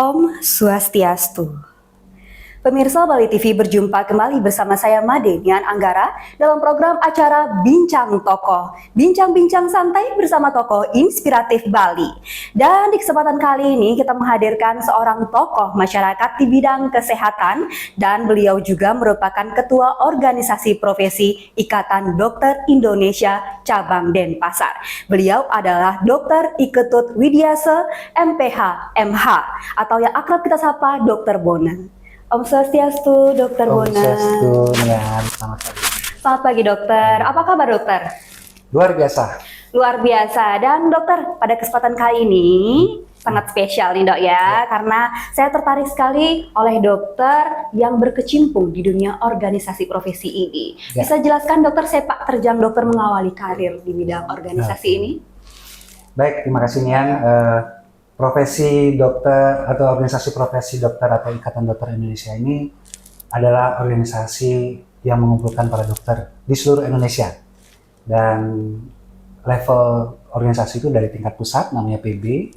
Om Swastiastu. Pemirsa Bali TV berjumpa kembali bersama saya Made Nian Anggara dalam program acara Bincang Tokoh. Bincang-bincang santai bersama tokoh inspiratif Bali. Dan di kesempatan kali ini kita menghadirkan seorang tokoh masyarakat di bidang kesehatan dan beliau juga merupakan ketua organisasi profesi Ikatan Dokter Indonesia Cabang Denpasar. Beliau adalah Dr. Iketut Widiase MPH MH atau yang akrab kita sapa Dr. Bona. Om Swastiastu, Dokter Bona. Om Swastiastu, Nian. Selamat pagi. Selamat pagi, dokter. Apa kabar, dokter? Luar biasa. Luar biasa. Dan dokter, pada kesempatan kali ini sangat spesial nih, dok ya. Karena saya tertarik sekali oleh dokter yang berkecimpung di dunia organisasi profesi ini. Bisa jelaskan, dokter, sepak terjang dokter mengawali karir di bidang organisasi ini? Baik, terima kasih, Nian. Profesi dokter atau organisasi profesi dokter atau Ikatan Dokter Indonesia ini adalah organisasi yang mengumpulkan para dokter di seluruh Indonesia. Dan level organisasi itu dari tingkat pusat namanya PB,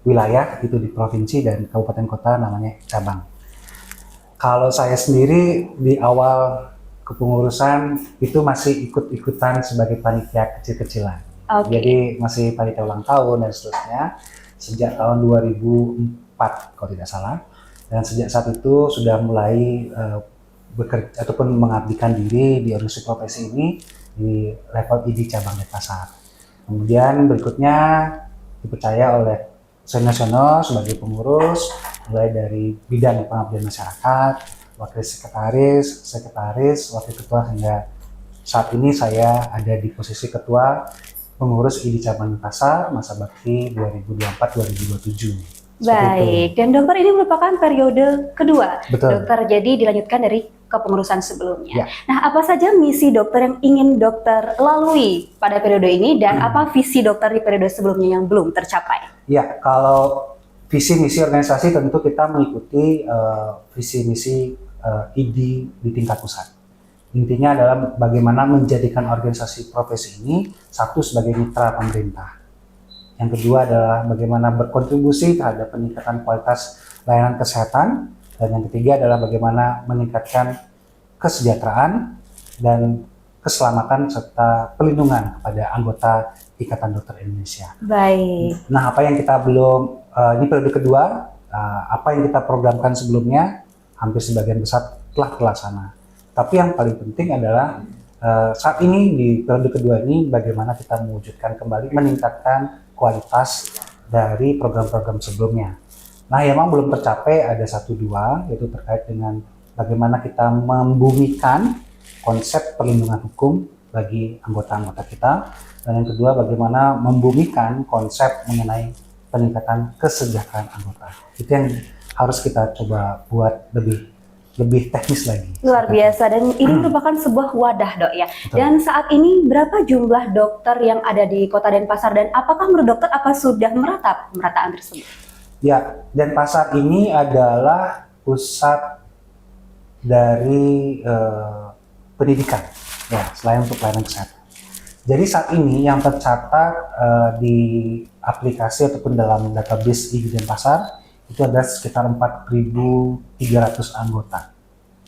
wilayah itu di provinsi, dan kabupaten kota namanya cabang. Kalau saya sendiri di awal kepengurusan itu masih ikut-ikutan sebagai panitia kecil-kecilan. Okay. Jadi masih panitia ulang tahun dan seterusnya. Sejak tahun 2004 kalau tidak salah, dan sejak saat itu sudah mulai bekerja ataupun mengabdikan diri di organisasi profesi ini di level ID cabang Denpasar. Kemudian berikutnya dipercaya oleh nasional sebagai pengurus, mulai dari bidang pengabdian masyarakat, wakil sekretaris, wakil ketua, hingga saat ini saya ada di posisi ketua pengurus ID Cabang Denpasar masa bakti 2024-2027. Baik, dan dokter ini merupakan periode kedua. Betul. Dokter jadi dilanjutkan dari kepengurusan sebelumnya. Ya. Nah, apa saja misi dokter yang ingin dokter lalui pada periode ini dan apa visi dokter di periode sebelumnya yang belum tercapai? Ya, kalau visi misi organisasi tentu kita mengikuti visi misi ID di tingkat pusat. Intinya adalah bagaimana menjadikan organisasi profesi ini satu sebagai mitra pemerintah. Yang kedua adalah bagaimana berkontribusi terhadap peningkatan kualitas layanan kesehatan. Dan yang ketiga adalah bagaimana meningkatkan kesejahteraan dan keselamatan serta pelindungan kepada anggota Ikatan Dokter Indonesia. Baik. Nah, apa yang kita belum, ini periode kedua, apa yang kita programkan sebelumnya hampir sebagian besar telah terlaksana. Tapi yang paling penting adalah saat ini di periode kedua ini bagaimana kita mewujudkan kembali, meningkatkan kualitas dari program-program sebelumnya. Nah, yang memang belum tercapai ada 1-2, yaitu terkait dengan bagaimana kita membumikan konsep perlindungan hukum bagi anggota-anggota kita. Dan yang kedua, bagaimana membumikan konsep mengenai peningkatan kesejahteraan anggota. Itu yang harus kita coba buat lebih teknis lagi. Luar biasa, dan ini merupakan sebuah wadah, dok ya. Betul. Dan saat ini berapa jumlah dokter yang ada di Kota Denpasar dan apakah menurut dokter apa sudah merata pemerataan tersebut? Ya, Denpasar ini adalah pusat dari pendidikan, ya, selain untuk pelayanan kesehatan. Jadi saat ini yang tercatat di aplikasi ataupun dalam database ID Denpasar itu ada sekitar 4.300 anggota.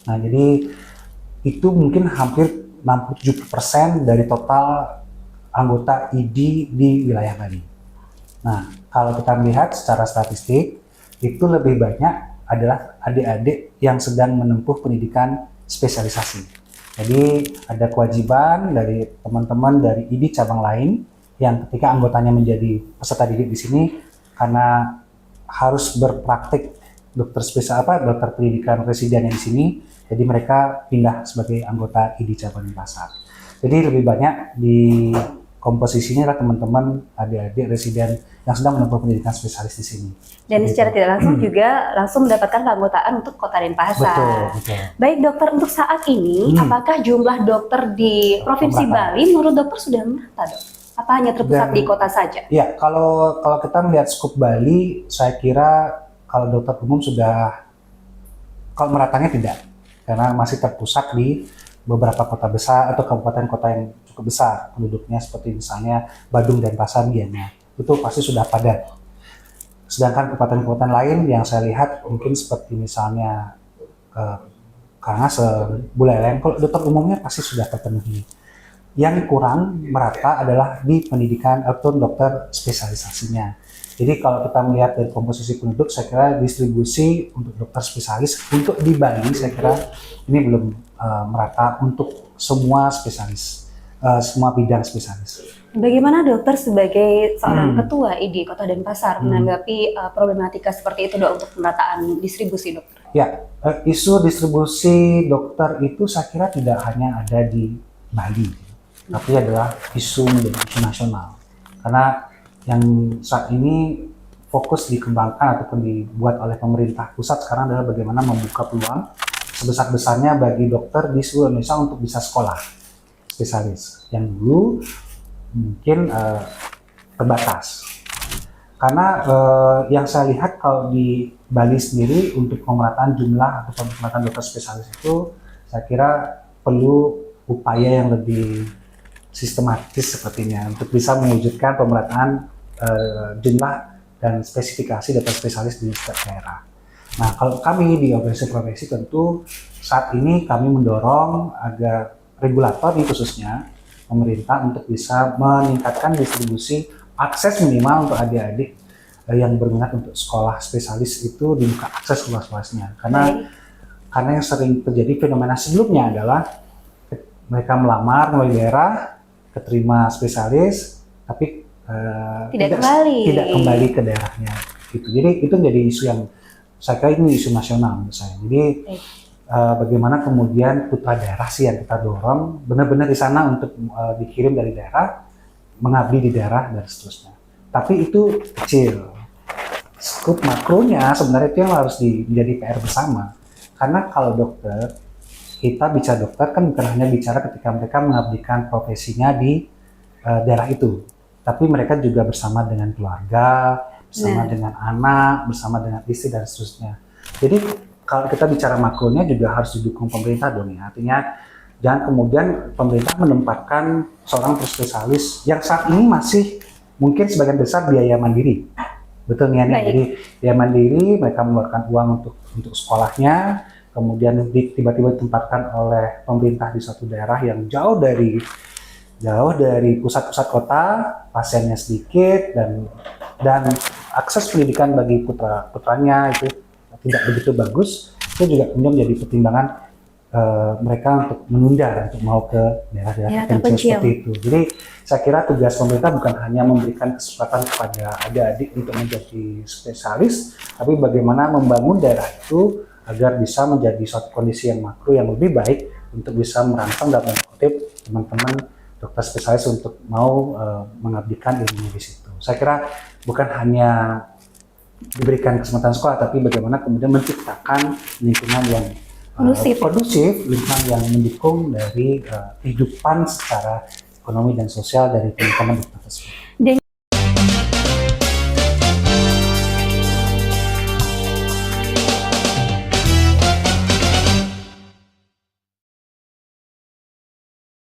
Nah, jadi itu mungkin hampir 67% dari total anggota ID di wilayah Bali. Nah, kalau kita melihat secara statistik, itu lebih banyak adalah adik-adik yang sedang menempuh pendidikan spesialisasi. Jadi ada kewajiban dari teman-teman dari ID cabang lain yang ketika anggotanya menjadi peserta didik di sini karena harus berpraktik dokter pendidikan residen yang di sini, jadi mereka pindah sebagai anggota ID Cabang Denpasar. Jadi lebih banyak di komposisinya adalah teman-teman adik-adik residen yang sedang menempuh pendidikan spesialis di sini. Dan secara tidak langsung juga langsung mendapatkan keanggotaan untuk Kota Denpasar. Betul. Baik, dokter, untuk saat ini apakah jumlah dokter di Provinsi Bali menurut dokter sudah merata, dok? Apa hanya terpusat di kota saja? Ya, kalau kita melihat skup Bali, saya kira kalau dokter umum sudah, kalau meratanya tidak, karena masih terpusat di beberapa kota besar atau kabupaten kota yang cukup besar penduduknya, seperti misalnya Badung dan Denpasar, itu pasti sudah padat. Sedangkan kekuatan-kekuatan lain yang saya lihat mungkin seperti misalnya Karangasem, Buleleng, kalau dokter umumnya pasti sudah terpenuhi. Yang kurang merata adalah di pendidikan atau dokter spesialisasinya. Jadi kalau kita melihat dari komposisi penduduk, saya kira distribusi untuk dokter spesialis untuk di Bali, saya kira ini belum merata untuk semua spesialis, semua bidang spesialis. Bagaimana dokter sebagai seorang ketua ID Kota Denpasar menanggapi problematika seperti itu, Dok, untuk pemerataan distribusi dokter? Ya, isu distribusi dokter itu saya kira tidak hanya ada di Bali, tapi adalah isu menjadi isu nasional. Karena yang saat ini fokus dikembangkan ataupun dibuat oleh pemerintah pusat sekarang adalah bagaimana membuka peluang sebesar-besarnya bagi dokter di seluruh Indonesia untuk bisa sekolah spesialis. Yang dulu mungkin terbatas. Karena yang saya lihat kalau di Bali sendiri untuk pemerataan jumlah atau pemerataan dokter spesialis itu saya kira perlu upaya yang lebih sistematis sepertinya untuk bisa mewujudkan pemerataan jumlah dan spesifikasi dokter spesialis di setiap daerah. Nah, kalau kami di organisasi profesi tentu saat ini kami mendorong agar regulator ini khususnya pemerintah untuk bisa meningkatkan distribusi akses minimal untuk adik-adik yang berminat untuk sekolah spesialis itu dibuka akses luas-luasnya. Karena yang sering terjadi fenomena sebelumnya adalah mereka melamar melalui daerah, keterima spesialis, tapi tidak kembali ke daerahnya. Gitu. Jadi itu menjadi isu yang saya kira ini isu nasional menurut saya. Jadi bagaimana kemudian putra daerah sih yang kita dorong benar-benar di sana untuk dikirim dari daerah, mengabdi di daerah dan seterusnya. Tapi itu kecil. Skup makronya sebenarnya itu yang harus menjadi PR bersama. Karena kalau dokter, kita bicara dokter kan bukan hanya bicara ketika mereka mengabdikan profesinya di daerah itu, tapi mereka juga bersama dengan keluarga, bersama dengan anak, bersama dengan istri dan seterusnya. Jadi kalau kita bicara makronya juga harus didukung pemerintah dong ya. Artinya jangan kemudian pemerintah menempatkan seorang spesialis yang saat ini masih mungkin sebagian besar biaya mandiri. Betul nih, jadi biaya mandiri, mereka mengeluarkan uang untuk sekolahnya, kemudian tiba-tiba ditempatkan oleh pemerintah di suatu daerah yang jauh dari pusat-pusat kota, pasiennya sedikit dan akses pendidikan bagi putranya itu tidak begitu bagus. Itu juga kemudian menjadi pertimbangan mereka untuk menunda untuk mau ke daerah-daerah terpencil seperti itu. Jadi saya kira tugas pemerintah bukan hanya memberikan kesempatan kepada adik-adik untuk menjadi spesialis, tapi bagaimana membangun daerah itu agar bisa menjadi suatu kondisi yang makro yang lebih baik untuk bisa merangsang dan mengutip teman-teman dokter spesialis untuk mau mengabdikan ilmunya di situ. Saya kira bukan hanya diberikan kesempatan sekolah, tapi bagaimana kemudian menciptakan lingkungan yang kondusif, lingkungan yang mendukung dari kehidupan secara ekonomi dan sosial dari teman-teman dokter tersebut.